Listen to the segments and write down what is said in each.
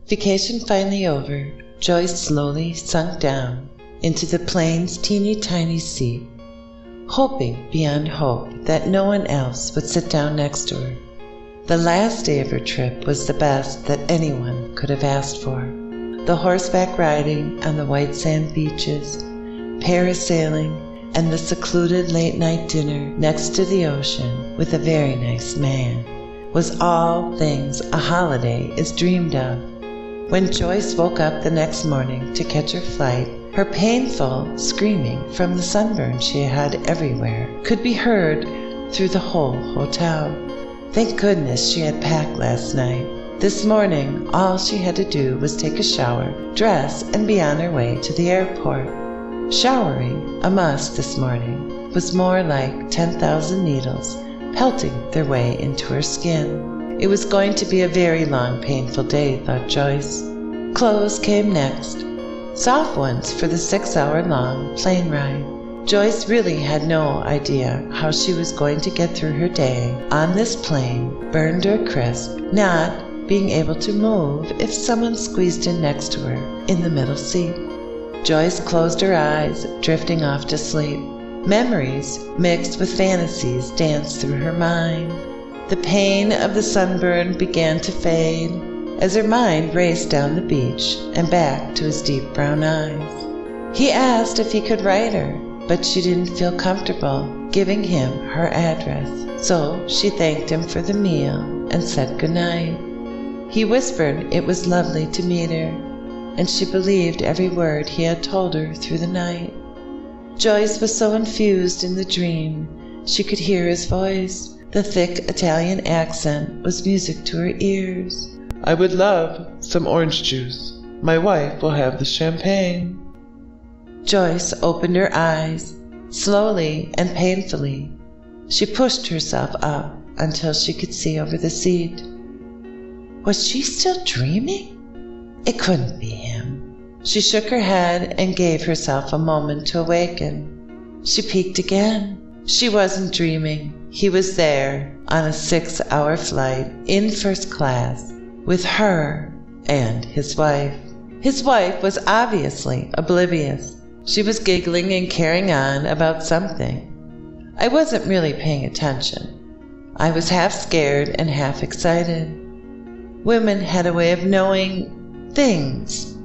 Vacation finally over, Joyce slowly sunk down into the plane's teeny tiny seat, hoping beyond hope that no one else would sit down next to her. The last day of her trip was the best that anyone could have asked for. The horseback riding on the white sand beaches, parasailing, and the secluded late-night dinner next to the ocean with a very nice man was all things a holiday is dreamed of. When Joyce woke up the next morning to catch her flight, her painful screaming from the sunburn she had everywhere could be heard through the whole hotel. Thank goodness she had packed last night. This morning, all she had to do was take a shower, dress, and be on her way to the airport. Showering, a must this morning, was more like 10,000 needles pelting their way into her skin. It was going to be a very long, painful day, thought Joyce. Clothes came next, soft ones for the 6-hour-long plane ride. Joyce really had no idea how she was going to get through her day on this plane, burned her crisp, not being able to move if someone squeezed in next to her in the middle seat. Joyce closed her eyes, drifting off to sleep. Memories mixed with fantasies danced through her mind. The pain of the sunburn began to fade as her mind raced down the beach and back to his deep brown eyes. He asked if he could write her, but she didn't feel comfortable giving him her address, so she thanked him for the meal and said goodnight. He whispered it was lovely to meet her, and she believed every word he had told her through the night. Joyce was so infused in the dream she could hear his voice. The thick Italian accent was music to her ears. I would love some orange juice. My wife will have the champagne. Joyce opened her eyes. Slowly and painfully, she pushed herself up until she could see over the seat. Was she still dreaming? It couldn't be him. She shook her head and gave herself a moment to awaken. She peeked again. She wasn't dreaming. He was there on a 6-hour flight in first class with her and his wife. His wife was obviously oblivious. She was giggling and carrying on about something. I wasn't really paying attention. I was half scared and half excited. Women had a way of knowing things.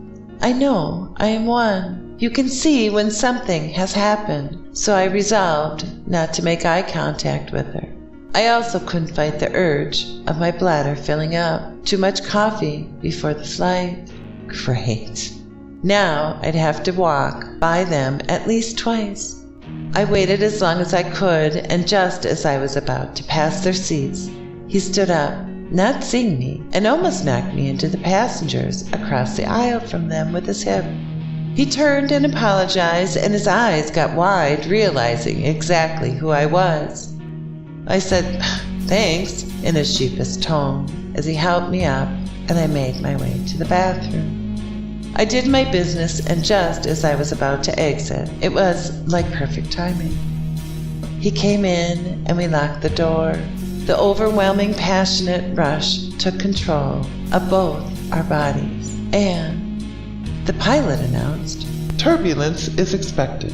I know I am one. You can see when something has happened, so I resolved not to make eye contact with her. I also couldn't fight the urge of my bladder filling up. Too much coffee before the flight. Great. Now I'd have to walk by them at least twice. I waited as long as I could, and just as I was about to pass their seats, he stood up, not seeing me, and almost knocked me into the passengers across the aisle from them with his hip. He turned and apologized, and his eyes got wide, realizing exactly who I was. I said, thanks, in a sheepish tone, as he helped me up, and I made my way to the bathroom. I did my business, and just as I was about to exit, it was like perfect timing. He came in, and we locked the door. The overwhelming, passionate rush took control of both our bodies, and the pilot announced, Turbulence is expected.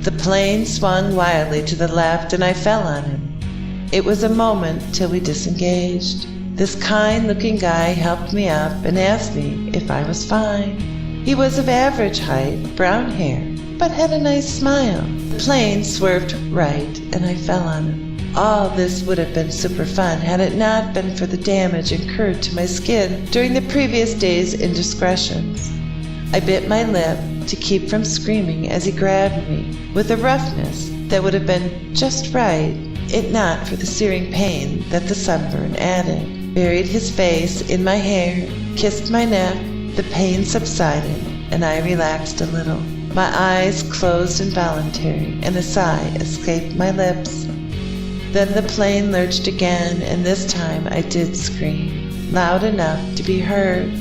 The plane swung wildly to the left, and I fell on him. It was a moment till we disengaged. This kind-looking guy helped me up and asked me if I was fine. He was of average height, brown hair, but had a nice smile. The plane swerved right, and I fell on him. All this would have been super fun had it not been for the damage incurred to my skin during the previous day's indiscretions. I bit my lip to keep from screaming as he grabbed me with a roughness that would have been just right, if not for the searing pain that the sunburn added. Buried his face in my hair, kissed my neck. The pain subsided, and I relaxed a little. My eyes closed involuntarily, and a sigh escaped my lips. Then the plane lurched again, and this time I did scream, loud enough to be heard.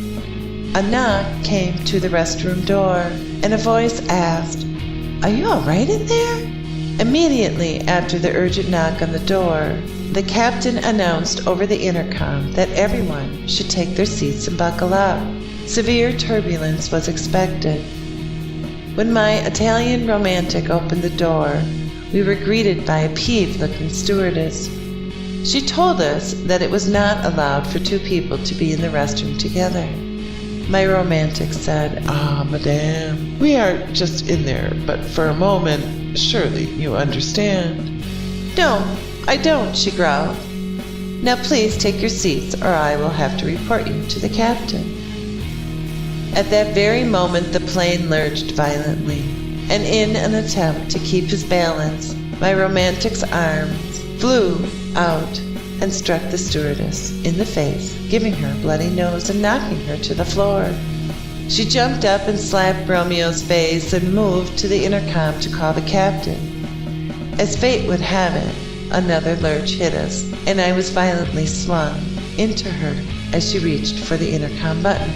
A knock came to the restroom door, and a voice asked, "Are you all right in there?" Immediately after the urgent knock on the door, the captain announced over the intercom that everyone should take their seats and buckle up. severe turbulence was expected. When my Italian romantic opened the door, we were greeted by a peeved-looking stewardess. She told us that it was not allowed for two people to be in the restroom together. My romantic said, "Ah, madame, we are just in there, but for a moment, surely you understand." "No, I don't," she growled. "Now please take your seats or I will have to report you to the captain." At that very moment the plane lurched violently, and in an attempt to keep his balance, my romantic's arms flew out and struck the stewardess in the face, giving her a bloody nose and knocking her to the floor. She jumped up and slapped Romeo's face and moved to the intercom to call the captain. As fate would have it, another lurch hit us, and I was violently slung into her as she reached for the intercom button.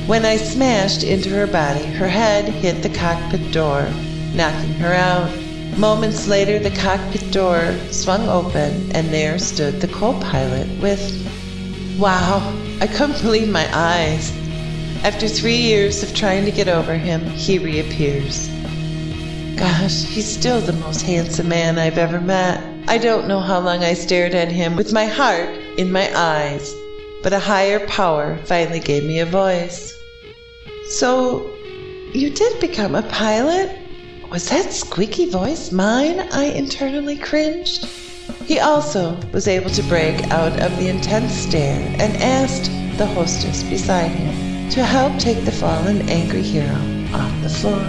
When I smashed into her body, her head hit the cockpit door, knocking her out. Moments later, the cockpit door swung open, and there stood the co-pilot with... Wow, I couldn't believe my eyes. After 3 years of trying to get over him, he reappears. Gosh, he's still the most handsome man I've ever met. I don't know how long I stared at him with my heart in my eyes, but a higher power finally gave me a voice. "So, you did become a pilot? Was that squeaky voice mine?" I internally cringed. He also was able to break out of the intense stare and asked the hostess beside him to help take the fallen angry hero off the floor.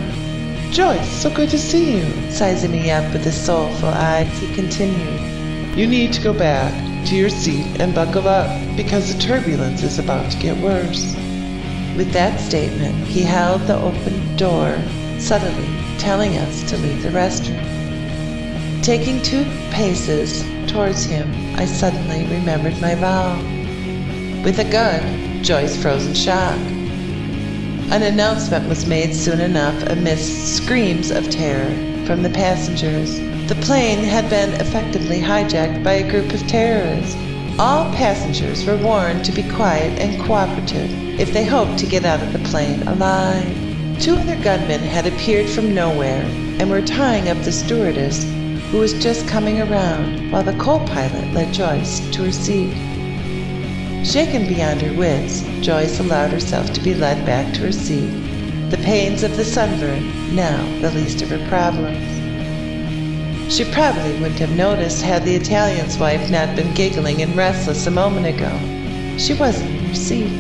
"Joyce, so good to see you," sizing me up with his soulful eyes, he continued. "You need to go back to your seat and buckle up, because the turbulence is about to get worse." With that statement, he held the open door, subtly telling us to leave the restroom. Taking 2 paces towards him, I suddenly remembered my vow. With a gun, Joyce froze in shock. An announcement was made soon enough amidst screams of terror from the passengers. The plane had been effectively hijacked by a group of terrorists. All passengers were warned to be quiet and cooperative if they hoped to get out of the plane alive. 2 other gunmen had appeared from nowhere and were tying up the stewardess, who was just coming around, while the co-pilot led Joyce to her seat. Shaken beyond her wits, Joyce allowed herself to be led back to her seat, the pains of the sunburn now the least of her problems. She probably wouldn't have noticed had the Italian's wife not been giggling and restless a moment ago. She wasn't in her seat.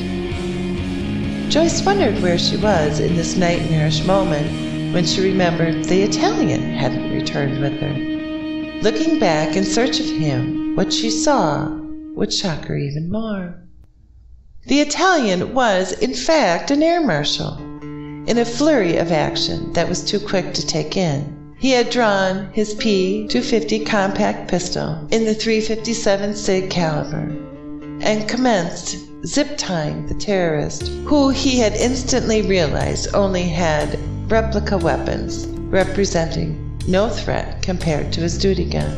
Joyce wondered where she was in this nightmarish moment when she remembered the Italian hadn't returned with her. Looking back in search of him, what she saw would shock her even more. The Italian was, in fact, an air marshal. In a flurry of action that was too quick to take in, he had drawn his P250 compact pistol in the .357 SIG caliber and commenced zip-tying the terrorist, who he had instantly realized only had replica weapons, representing no threat compared to his duty gun.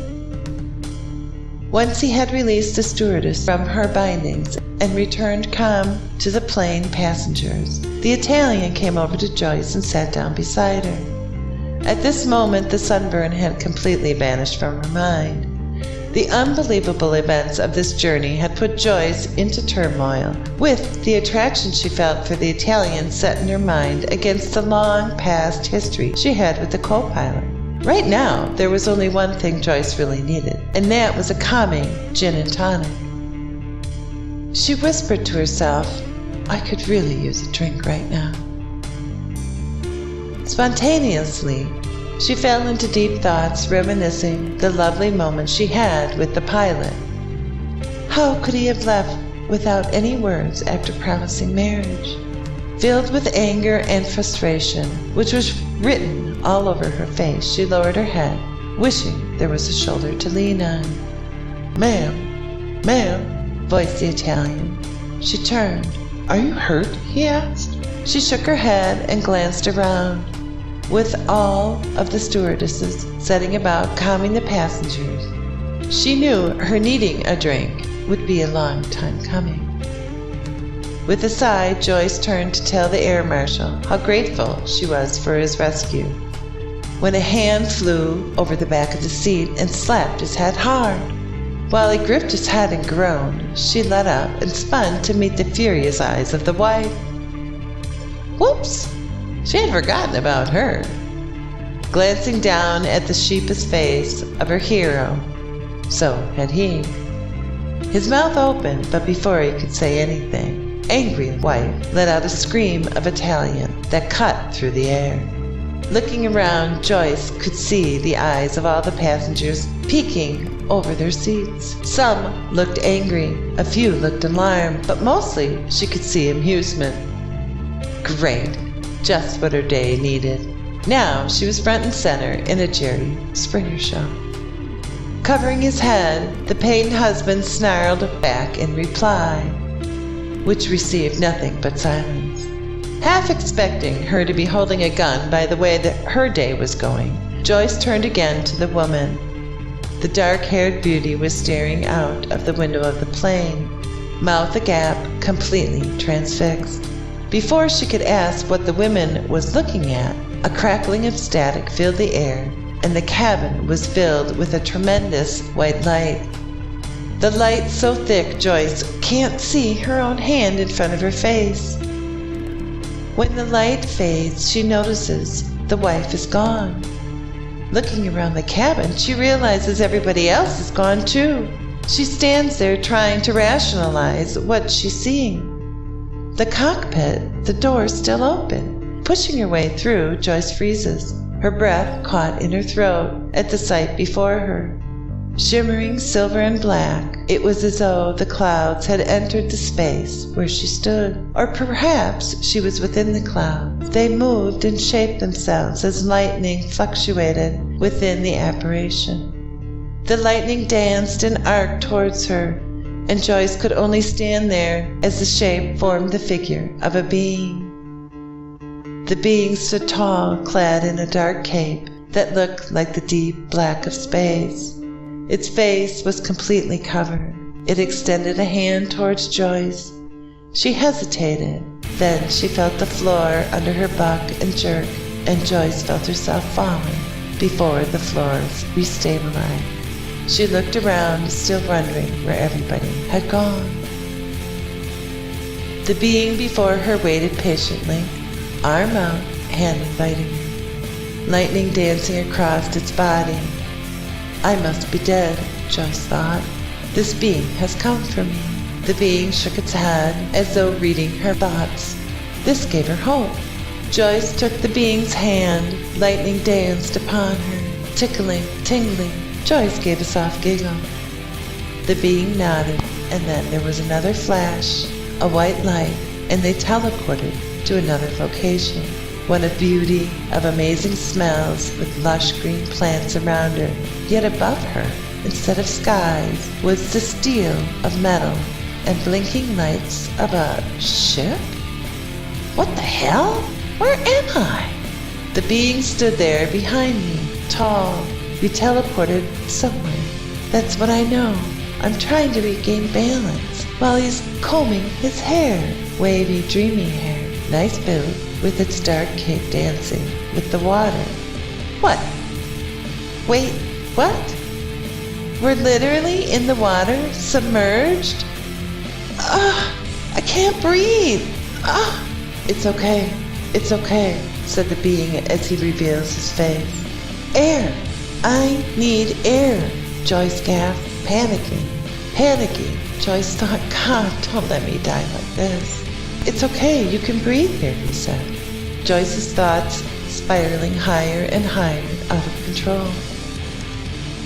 Once he had released the stewardess from her bindings and returned calm to the plane passengers, the Italian came over to Joyce and sat down beside her. At this moment, the sunburn had completely vanished from her mind. The unbelievable events of this journey had put Joyce into turmoil, with the attraction she felt for the Italian set in her mind against the long past history she had with the co-pilot. Right now, there was only one thing Joyce really needed, and that was a calming gin and tonic. She whispered to herself, "I could really use a drink right now." Spontaneously, she fell into deep thoughts, reminiscing the lovely moments she had with the pilot. How could he have left without any words after promising marriage? Filled with anger and frustration, which was written all over her face, she lowered her head, wishing there was a shoulder to lean on. Ma'am, voiced the Italian. She turned. "Are you hurt?" he asked. She shook her head and glanced around, with all of the stewardesses setting about calming the passengers. She knew her needing a drink would be a long time coming. With a sigh, Joyce turned to tell the air marshal how grateful she was for his rescue, when a hand flew over the back of the seat and slapped his head hard. While he gripped his head and groaned, she let up and spun to meet the furious eyes of the wife. Whoops! She had forgotten about her. Glancing down at the sheepish face of her hero, so had he. His mouth opened, but before he could say anything, angry wife let out a scream of Italian that cut through the air. Looking around, Joyce could see the eyes of all the passengers peeking over their seats. Some looked angry, a few looked alarmed, but mostly she could see amusement. Great, just what her day needed. Now she was front and center in a Jerry Springer show. Covering his head, the pained husband snarled back in reply, which received nothing but silence. Half expecting her to be holding a gun by the way that her day was going, Joyce turned again to the woman. The dark-haired beauty was staring out of the window of the plane, mouth agape, completely transfixed. Before she could ask what the woman was looking at, a crackling of static filled the air, and the cabin was filled with a tremendous white light. The light so thick Joyce can't see her own hand in front of her face. When the light fades, she notices the wife is gone. Looking around the cabin, she realizes everybody else is gone too. She stands there trying to rationalize what she's seeing. The cockpit, the door still open. Pushing her way through, Joyce freezes, her breath caught in her throat at the sight before her. Shimmering silver and black, it was as though the clouds had entered the space where she stood. Or perhaps she was within the clouds. They moved and shaped themselves as lightning fluctuated within the apparition. The lightning danced and arced towards her, and Joyce could only stand there as the shape formed the figure of a being. The being stood tall, clad in a dark cape that looked like the deep black of space. Its face was completely covered. It extended a hand towards Joyce. She hesitated. Then she felt the floor under her buck and jerk, and Joyce felt herself falling before the floors restabilized. She looked around, still wondering where everybody had gone. The being before her waited patiently, arm out, hand inviting her, lightning dancing across its body. I must be dead, Joyce thought. This being has come for me. The being shook its head as though reading her thoughts. This gave her hope. Joyce took the being's hand. Lightning danced upon her, tickling, tingling. Joyce gave a soft giggle. The being nodded, and then there was another flash, a white light, and they teleported to another location. One of beauty, of amazing smells, with lush green plants around her. Yet above her, instead of skies, was the steel of metal and blinking lights of a ship? What the hell? Where am I? The being stood there behind me, tall. We teleported somewhere. That's what I know. I'm trying to regain balance while he's combing his hair. Wavy, dreamy hair. Nice build, with its dark cape dancing with the water. What? Wait, what? We're literally in the water, submerged? I can't breathe. It's okay, said the being as he reveals his face. Air! I need air, Joyce gasped, panicking. Joyce thought, God, don't let me die like this. It's okay, you can breathe here, he said. Joyce's thoughts spiraling higher and higher, out of control.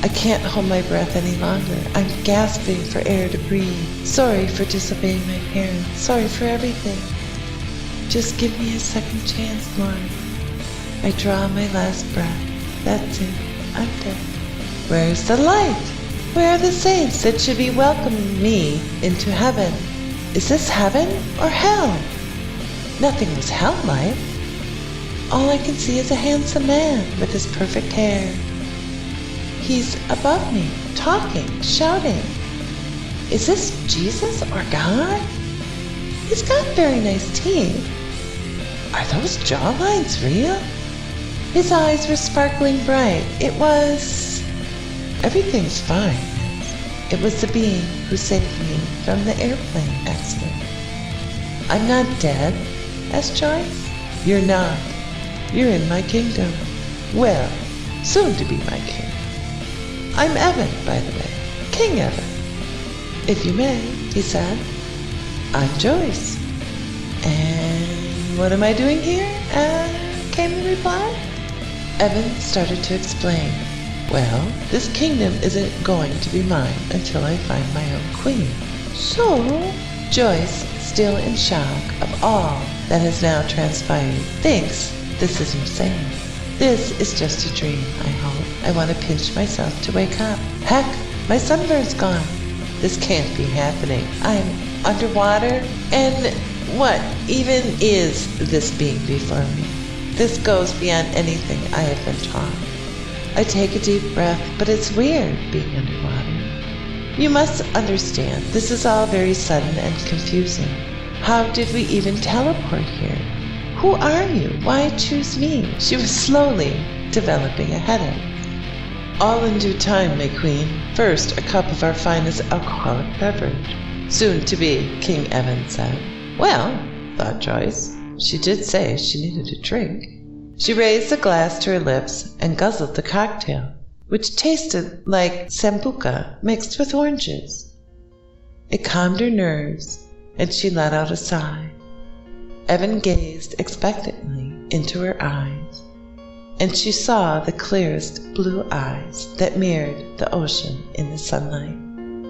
I can't hold my breath any longer. I'm gasping for air to breathe. Sorry for disobeying my parents. Sorry for everything. Just give me a second chance, Lord. I draw my last breath. That's it. I'm dead. Where's the light? Where are the saints that should be welcoming me into heaven? Is this heaven or hell? Nothing was hell-like. All I can see is a handsome man with his perfect hair. He's above me, talking, shouting. Is this Jesus or God? He's got very nice teeth. Are those jawlines real? His eyes were sparkling bright. Everything's fine. It was the being who saved me from the airplane accident. I'm not dead? Asked Joyce. You're not. You're in my kingdom. Well, soon to be my king. I'm Evan, by the way. King Evan. If you may, he said. I'm Joyce. And what am I doing here? Came the reply. Evan started to explain. Well, this kingdom isn't going to be mine until I find my own queen. So, Joyce, still in shock of all that has now transpired, thinks this is insane. This is just a dream, I hope. I want to pinch myself to wake up. Heck, my sunburn's gone. This can't be happening. I'm underwater, and what even is this being before me? This goes beyond anything I have been taught. I take a deep breath, but it's weird being underwater. You must understand, this is all very sudden and confusing. How did we even teleport here? Who are you? Why choose me? She was slowly developing a headache. All in due time, my queen. First, a cup of our finest alcoholic beverage. Soon to be, King Evan said. Well, thought Joyce, she did say she needed a drink. She raised the glass to her lips and guzzled the cocktail, which tasted like sambuca mixed with oranges. It calmed her nerves, and she let out a sigh. Evan gazed expectantly into her eyes, and she saw the clearest blue eyes that mirrored the ocean in the sunlight.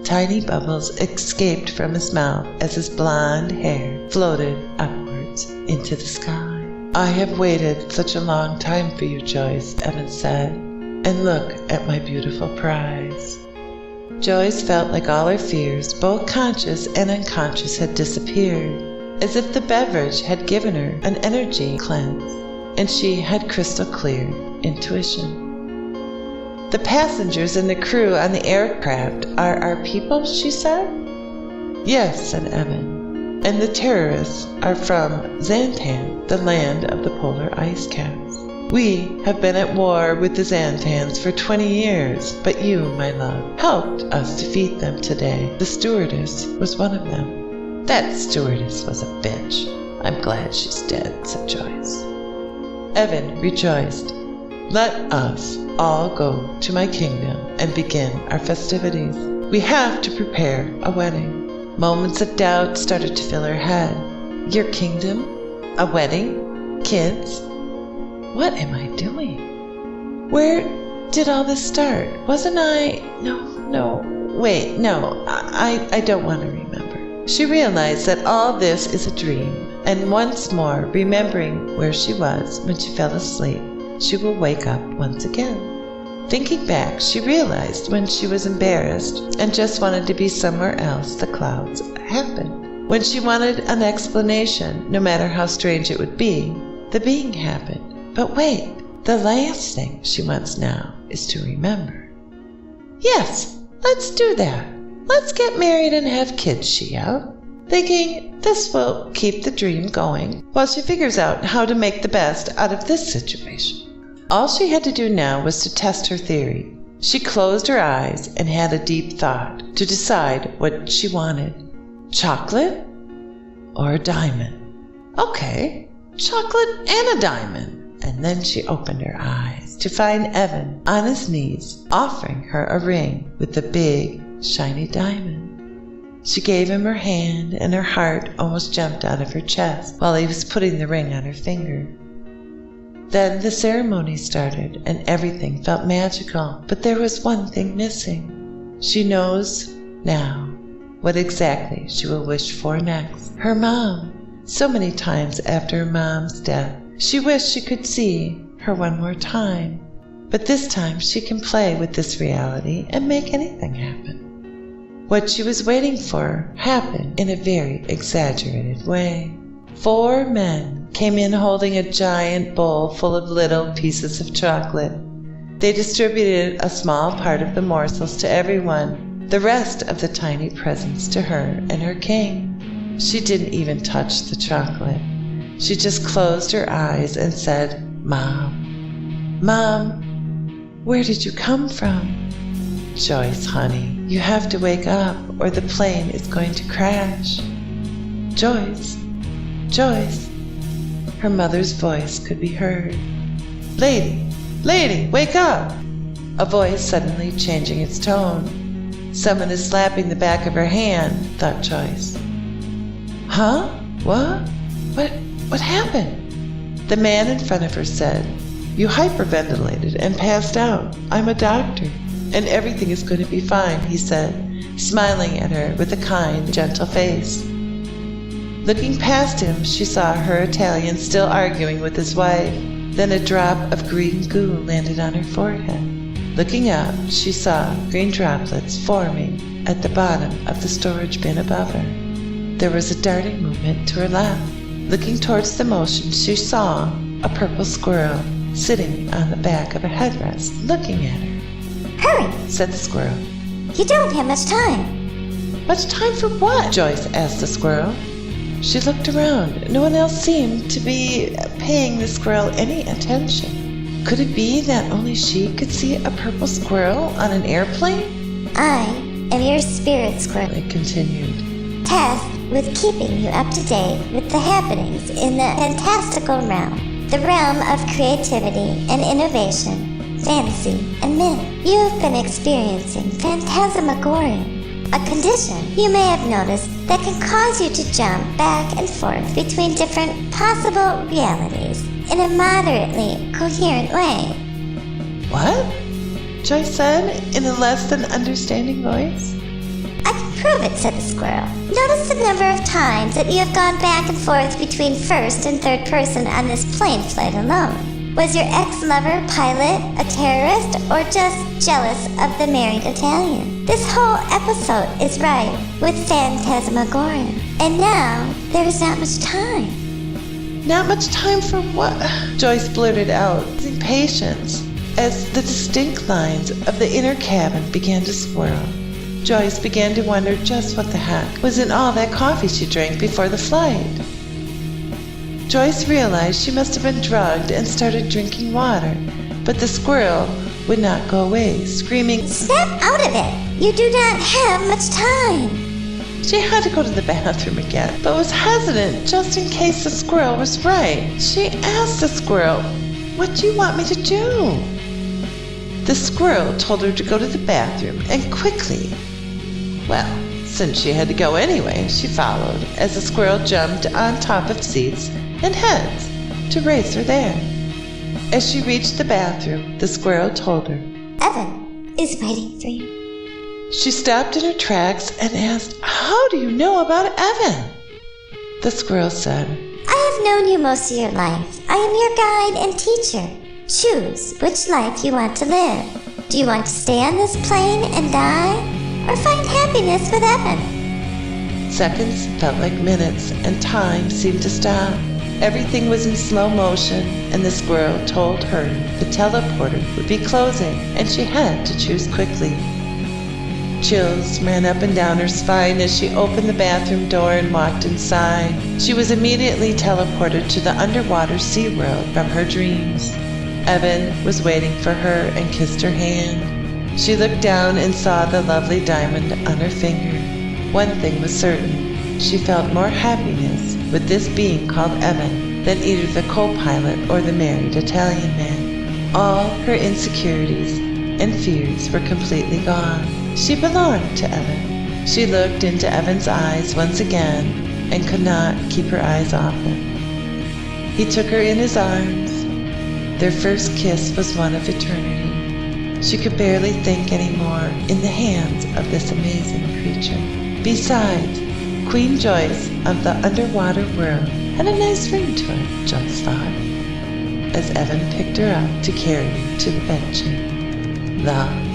Tiny bubbles escaped from his mouth as his blonde hair floated upwards into the sky. I have waited such a long time for you, Joyce, Evan said, and look at my beautiful prize. Joyce felt like all her fears, both conscious and unconscious, had disappeared, as if the beverage had given her an energy cleanse, and she had crystal clear intuition. The passengers and the crew on the aircraft are our people, she said. Yes, said Evan, and the terrorists are from Zantan, the land of the polar ice caps. We have been at war with the Zantans for 20 years, but you, my love, helped us defeat them today. The stewardess was one of them. That stewardess was a bitch. I'm glad she's dead, said Joyce. Evan rejoiced. Let us all go to my kingdom and begin our festivities. We have to prepare a wedding. Moments of doubt started to fill her head. Your kingdom? A wedding? Kids? What am I doing? Where did all this start? Wasn't I... I don't want to remember. She realized that all this is a dream, and once more, remembering where she was when she fell asleep, she will wake up once again. Thinking back, she realized when she was embarrassed and just wanted to be somewhere else, the clouds happened. When she wanted an explanation, no matter how strange it would be, the being happened. But wait, the last thing she wants now is to remember. Yes, let's do that. Let's get married and have kids, she yelled, thinking this will keep the dream going while she figures out how to make the best out of this situation. All she had to do now was to test her theory. She closed her eyes and had a deep thought to decide what she wanted. Chocolate or a diamond? Okay, chocolate and a diamond. And then she opened her eyes to find Evan on his knees offering her a ring with a big, shiny diamond. She gave him her hand, and her heart almost jumped out of her chest while he was putting the ring on her finger. Then the ceremony started, and everything felt magical, but there was one thing missing. She knows now what exactly she will wish for next. Her mom. So many times after her mom's death, she wished she could see her one more time. But this time she can play with this reality and make anything happen. What she was waiting for happened in a very exaggerated way. 4 men came in holding a giant bowl full of little pieces of chocolate. They distributed a small part of the morsels to everyone, the rest of the tiny presents to her and her king. She didn't even touch the chocolate. She just closed her eyes and said, "Mom, Mom, where did you come from?" "Joyce, honey, you have to wake up or the plane is going to crash." "Joyce, Joyce." Her mother's voice could be heard. Lady, wake up!" A voice suddenly changing its tone. "Someone is slapping the back of her hand," thought Joyce. "Huh? What? What happened?" The man in front of her said, "You hyperventilated and passed out. I'm a doctor, and everything is going to be fine," he said, smiling at her with a kind, gentle face. Looking past him, she saw her Italian still arguing with his wife. Then a drop of green goo landed on her forehead. Looking up, she saw green droplets forming at the bottom of the storage bin above her. There was a darting movement to her left. Looking towards the motion, she saw a purple squirrel sitting on the back of a headrest, looking at her. "Hurry," said the squirrel. "You don't have much time." "Much time for what?" Joyce asked the squirrel. She looked around. No one else seemed to be paying the squirrel any attention. Could it be that only she could see a purple squirrel on an airplane? "I am your spirit squirrel, It continued. tasked with keeping you up to date with the happenings in the fantastical realm, the realm of creativity and innovation, fantasy and myth. You have been experiencing phantasmagoria, a condition you may have noticed that can cause you to jump back and forth between different possible realities in a moderately coherent way." "What?" Joyce said in a less than understanding voice. "I can prove it," said the squirrel. "Notice the number of times that you have gone back and forth between first and third person on this plane flight alone. Was your ex-lover pilot a terrorist or just jealous of the married Italian? This whole episode is rife with phantasmagoria. And now, there is not much time." "Not much time for what?" Joyce blurted out, losing patience, as the distinct lines of the inner cabin began to swirl. Joyce began to wonder just what the heck was in all that coffee she drank before the flight. Joyce realized she must have been drugged and started drinking water, but the squirrel would not go away, screaming, "Snap out of it! You do not have much time!" She had to go to the bathroom again, but was hesitant just in case the squirrel was right. She asked the squirrel, "What do you want me to do?" The squirrel told her to go to the bathroom, and quickly. Well, since she had to go anyway, she followed as the squirrel jumped on top of seats and heads to race her there. As she reached the bathroom, the squirrel told her, "Evan is waiting for you." She stopped in her tracks and asked, "How do you know about Evan?" The squirrel said, "I have known you most of your life. I am your guide and teacher. Choose which life you want to live. Do you want to stay on this plane and die, or find happiness with Evan?" Seconds felt like minutes, and time seemed to stop. Everything was in slow motion, and the squirrel told her the teleporter would be closing, and she had to choose quickly. Chills ran up and down her spine as she opened the bathroom door and walked inside. She was immediately teleported to the underwater SeaWorld from her dreams. Evan was waiting for her and kissed her hand. She looked down and saw the lovely diamond on her finger. One thing was certain, she felt more happiness with this being called Evan than either the co-pilot or the married Italian man. All her insecurities and fears were completely gone. She belonged to Evan. She looked into Evan's eyes once again and could not keep her eyes off him. He took her in his arms. Their first kiss was one of eternity. She could barely think anymore in the hands of this amazing creature. Besides, Queen Joyce of the underwater world had a nice ring to it, Joyce thought, as Evan picked her up to carry her to the bedchamber. The